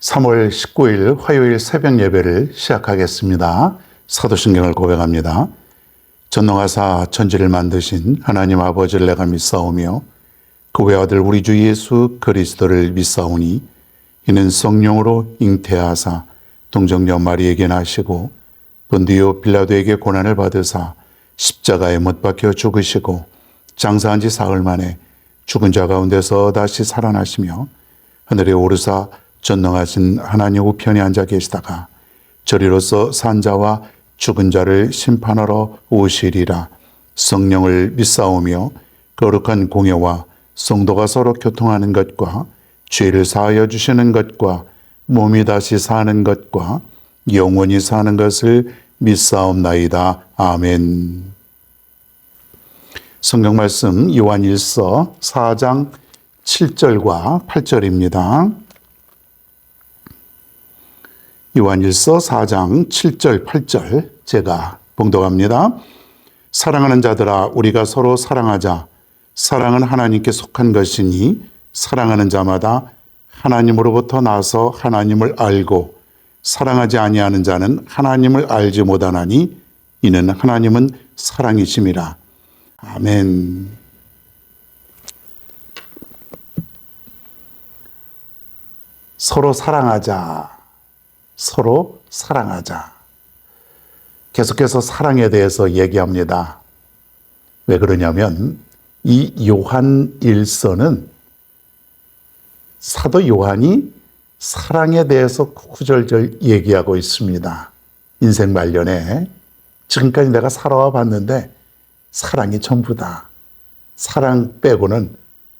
3월 19일 화요일 새벽 예배를 시작하겠습니다. 사도신경을 고백합니다. 전능하사 천지를 만드신 하나님 아버지를 내가 믿사오며 그 외아들 우리 주 예수 그리스도를 믿사오니 이는 성령으로 잉태하사 동정녀 마리에게 나시고 본디오 빌라도에게 고난을 받으사 십자가에 못 박혀 죽으시고 장사한 지 사흘 만에 죽은 자 가운데서 다시 살아나시며 하늘에 오르사 전능하신 하나님 우편에 앉아 계시다가 저리로서 산 자와 죽은 자를 심판하러 오시리라. 성령을 믿사오며 거룩한 공예와 성도가 서로 교통하는 것과 죄를 사하여 주시는 것과 몸이 다시 사는 것과 영원히 사는 것을 믿사옵나이다. 아멘. 성경 말씀 요한일서 4장 7절과 8절입니다. 요한일서 4장 7절 8절 제가 봉독합니다. 사랑하는 자들아 우리가 서로 사랑하자. 사랑은 하나님께 속한 것이니 사랑하는 자마다 하나님으로부터 나서 하나님을 알고 사랑하지 아니하는 자는 하나님을 알지 못하나니 이는 하나님은 사랑이심이라. 아멘. 서로 사랑하자. 서로 사랑하자. 계속해서 사랑에 대해서 얘기합니다. 왜 그러냐면 이 요한일서는 사도 요한이 사랑에 대해서 구절절 얘기하고 있습니다. 인생 말년에 지금까지 내가 살아와 봤는데 사랑이 전부다. 사랑 빼고는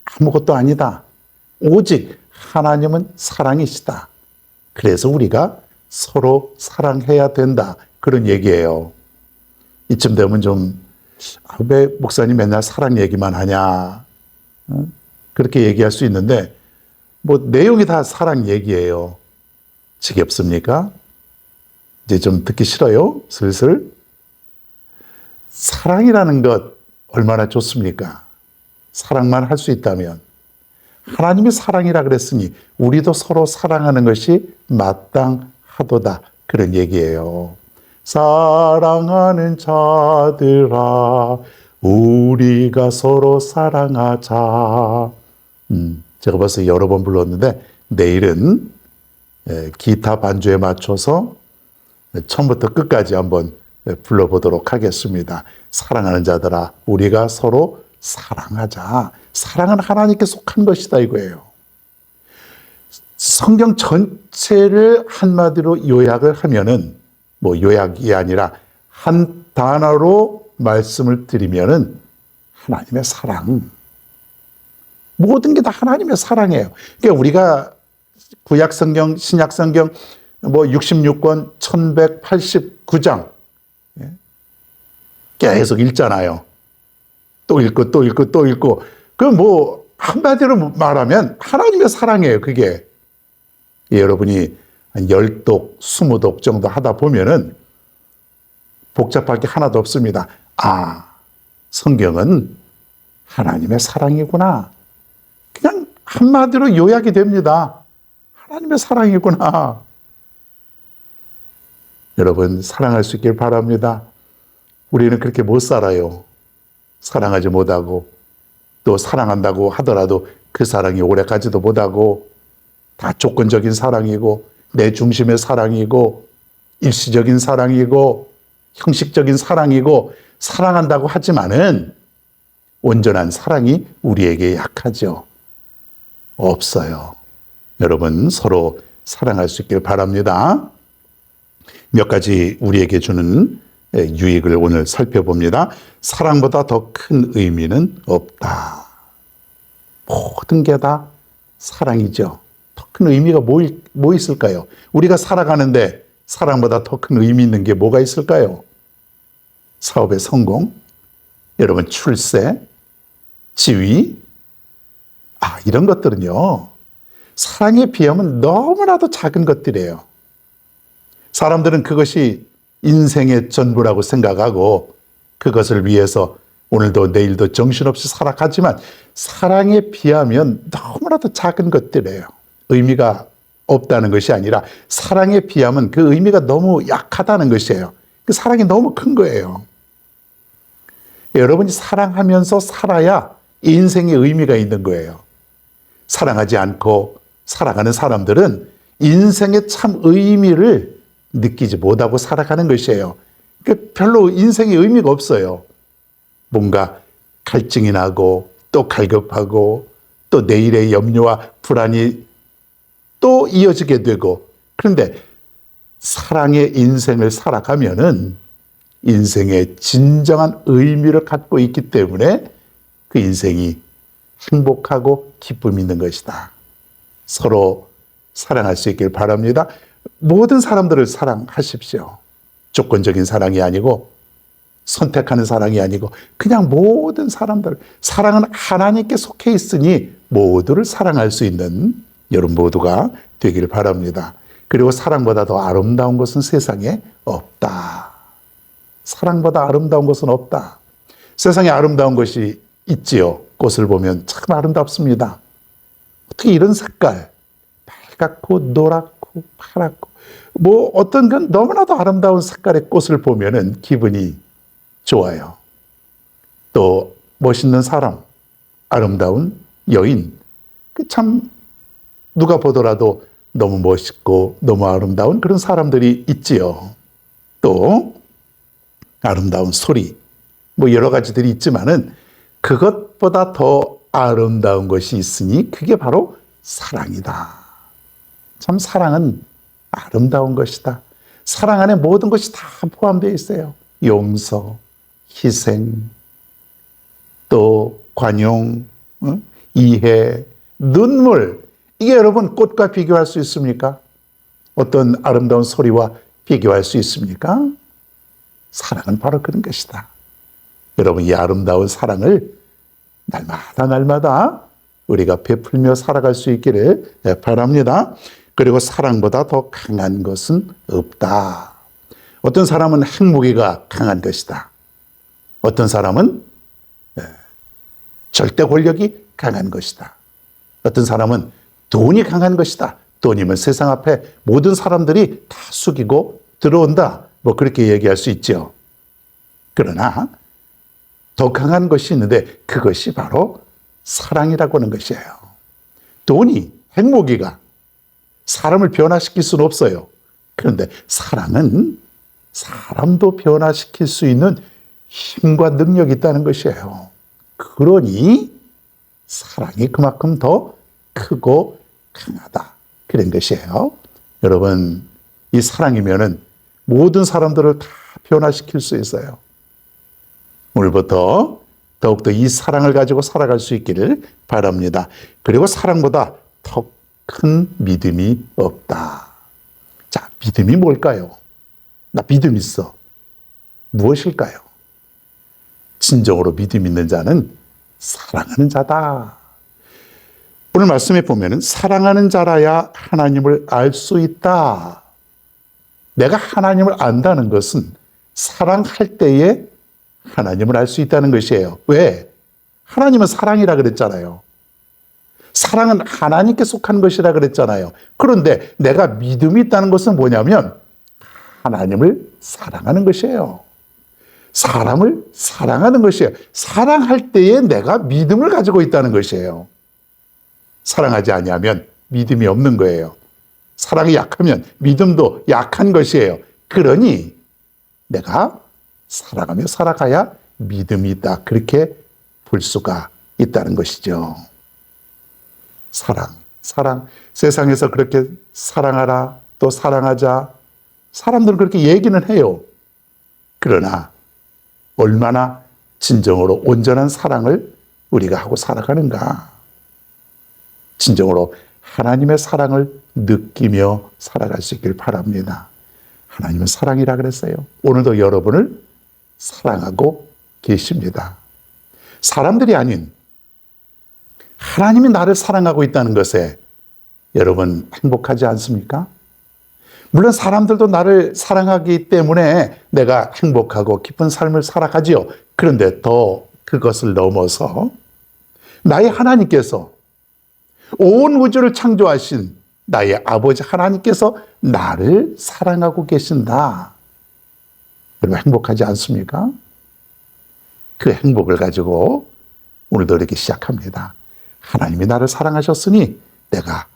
아무것도 아니다. 오직 하나님은 사랑이시다. 그래서 우리가 서로 사랑해야 된다. 그런 얘기예요. 이쯤 되면 좀 왜 목사님 맨날 사랑 얘기만 하냐. 그렇게 얘기할 수 있는데 뭐 내용이 다 사랑 얘기예요. 지겹습니까? 이제 좀 듣기 싫어요? 슬슬. 사랑이라는 것 얼마나 좋습니까? 사랑만 할 수 있다면. 하나님이 사랑이라 그랬으니 우리도 서로 사랑하는 것이 마땅하도다. 그런 얘기예요. 사랑하는 자들아 우리가 서로 사랑하자. 제가 벌써 여러 번 불렀는데 내일은 기타 반주에 맞춰서 처음부터 끝까지 한번 불러보도록 하겠습니다. 사랑하는 자들아 우리가 서로 사랑하자. 사랑은 하나님께 속한 것이다 이거예요. 성경 전체를 한마디로 요약을 하면은 뭐 요약이 아니라 한 단어로 말씀을 드리면은 하나님의 사랑. 모든 게 다 하나님의 사랑이에요. 그러니까 우리가 구약 성경, 신약 성경 뭐 66권 1189장 계속 읽잖아요. 또 읽고 또 읽고 또 읽고. 그 뭐 한마디로 말하면 하나님의 사랑이에요. 그게. 여러분이 한 10독, 20독 정도 하다 보면은 복잡할 게 하나도 없습니다. 아, 성경은 하나님의 사랑이구나. 그냥 한마디로 요약이 됩니다. 하나님의 사랑이구나. 여러분 사랑할 수 있길 바랍니다. 우리는 그렇게 못 살아요. 사랑하지 못하고 또 사랑한다고 하더라도 그 사랑이 오래가지도 못하고 다 조건적인 사랑이고 내 중심의 사랑이고 일시적인 사랑이고 형식적인 사랑이고 사랑한다고 하지만은 온전한 사랑이 우리에게 약하죠. 없어요. 여러분 서로 사랑할 수 있길 바랍니다. 몇 가지 우리에게 주는 유익을 오늘 살펴봅니다. 사랑보다 더 큰 의미는 없다. 모든 게 다 사랑이죠. 더 큰 의미가 뭐 있을까요? 우리가 살아가는데 사랑보다 더 큰 의미 있는 게 뭐가 있을까요? 사업의 성공, 여러분 출세, 지위, 이런 것들은요. 사랑에 비하면 너무나도 작은 것들이에요. 사람들은 그것이 인생의 전부라고 생각하고 그것을 위해서 오늘도 내일도 정신없이 살아가지만 사랑에 비하면 너무나도 작은 것들이에요. 의미가 없다는 것이 아니라 사랑에 비하면 그 의미가 너무 약하다는 것이에요. 그 사랑이 너무 큰 거예요. 여러분이 사랑하면서 살아야 인생의 의미가 있는 거예요. 사랑하지 않고 살아가는 사람들은 인생의 참 의미를 느끼지 못하고 살아가는 것이에요. 그러니까 별로 인생의 의미가 없어요. 뭔가 갈증이 나고 또 갈급하고 또 내일의 염려와 불안이 또 이어지게 되고, 그런데 사랑의 인생을 살아가면은 인생의 진정한 의미를 갖고 있기 때문에 그 인생이 행복하고 기쁨이 있는 것이다. 서로 사랑할 수 있길 바랍니다. 모든 사람들을 사랑하십시오. 조건적인 사랑이 아니고 선택하는 사랑이 아니고 그냥 모든 사람들. 사랑은 하나님께 속해 있으니 모두를 사랑할 수 있는 여러분 모두가 되길 바랍니다. 그리고 사랑보다 더 아름다운 것은 세상에 없다. 사랑보다 아름다운 것은 없다. 세상에 아름다운 것이 있지요. 꽃을 보면 참 아름답습니다. 어떻게 이런 색깔, 빨갛고 노랗고 파랗고 뭐 어떤 건 너무나도 아름다운 색깔의 꽃을 보면은 기분이 좋아요. 또 멋있는 사람, 아름다운 여인, 그 참 누가 보더라도 너무 멋있고 너무 아름다운 그런 사람들이 있지요. 또 아름다운 소리, 뭐 여러 가지들이 있지만은 그것보다 더 아름다운 것이 있으니 그게 바로 사랑이다. 참 사랑은 아름다운 것이다. 사랑 안에 모든 것이 다 포함되어 있어요. 용서, 희생, 또 관용, 이해, 눈물. 이게 여러분 꽃과 비교할 수 있습니까? 어떤 아름다운 소리와 비교할 수 있습니까? 사랑은 바로 그런 것이다. 여러분 이 아름다운 사랑을 날마다 우리가 베풀며 살아갈 수 있기를 바랍니다. 그리고 사랑보다 더 강한 것은 없다. 어떤 사람은 핵무기가 강한 것이다. 어떤 사람은 절대 권력이 강한 것이다. 어떤 사람은 돈이 강한 것이다. 돈이면 세상 앞에 모든 사람들이 다 숙이고 들어온다. 뭐 그렇게 얘기할 수 있죠. 그러나 더 강한 것이 있는데 그것이 바로 사랑이라고 하는 것이에요. 돈이, 핵무기가 사람을 변화시킬 수는 없어요. 그런데 사랑은 사람도 변화시킬 수 있는 힘과 능력이 있다는 것이에요. 그러니 사랑이 그만큼 더 크고 강하다. 그런 것이에요. 여러분, 이 사랑이면은 모든 사람들을 다 변화시킬 수 있어요. 오늘부터 더욱더 이 사랑을 가지고 살아갈 수 있기를 바랍니다. 그리고 사랑보다 더 큰 믿음이 없다. 자, 믿음이 뭘까요? 나 믿음 있어. 무엇일까요? 진정으로 믿음 있는 자는 사랑하는 자다. 오늘 말씀에 보면은 사랑하는 자라야 하나님을 알 수 있다. 내가 하나님을 안다는 것은 사랑할 때에 하나님을 알 수 있다는 것이에요. 왜? 하나님은 사랑이라 그랬잖아요. 사랑은 하나님께 속한 것이라 그랬잖아요. 그런데 내가 믿음이 있다는 것은 뭐냐면 하나님을 사랑하는 것이에요. 사람을 사랑하는 것이에요. 사랑할 때에 내가 믿음을 가지고 있다는 것이에요. 사랑하지 아니하면 믿음이 없는 거예요. 사랑이 약하면 믿음도 약한 것이에요. 그러니 내가 사랑하며 살아가야 믿음이 있다. 그렇게 볼 수가 있다는 것이죠. 사랑. 세상에서 그렇게 사랑하라, 또 사랑하자. 사람들은 그렇게 얘기는 해요. 그러나 얼마나 진정으로 온전한 사랑을 우리가 하고 살아가는가. 진정으로 하나님의 사랑을 느끼며 살아갈 수 있길 바랍니다. 하나님은 사랑이라 그랬어요. 오늘도 여러분을 사랑하고 계십니다. 사람들이 아닌 하나님이 나를 사랑하고 있다는 것에 여러분 행복하지 않습니까? 물론 사람들도 나를 사랑하기 때문에 내가 행복하고 기쁜 삶을 살아가지요. 그런데 더 그것을 넘어서 나의 하나님께서 온 우주를 창조하신 나의 아버지 하나님께서 나를 사랑하고 계신다. 여러분 행복하지 않습니까? 그 행복을 가지고 오늘도 이렇게 시작합니다. 하나님이 나를 사랑하셨으니 내가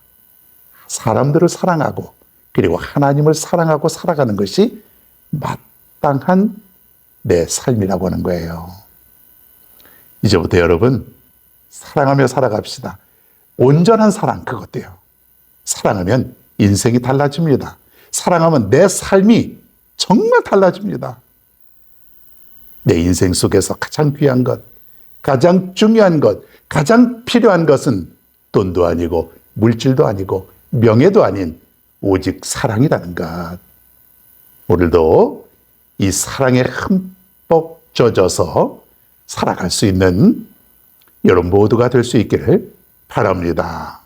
사람들을 사랑하고 그리고 하나님을 사랑하고 살아가는 것이 마땅한 내 삶이라고 하는 거예요. 이제부터 여러분 사랑하며 살아갑시다. 온전한 사랑, 그것도요. 사랑하면 인생이 달라집니다. 사랑하면 내 삶이 정말 달라집니다. 내 인생 속에서 가장 귀한 것, 가장 중요한 것, 가장 필요한 것은 돈도 아니고 물질도 아니고 명예도 아닌 오직 사랑이라는 것. 오늘도 이 사랑에 흠뻑 젖어서 살아갈 수 있는 여러분 모두가 될 수 있기를 바랍니다.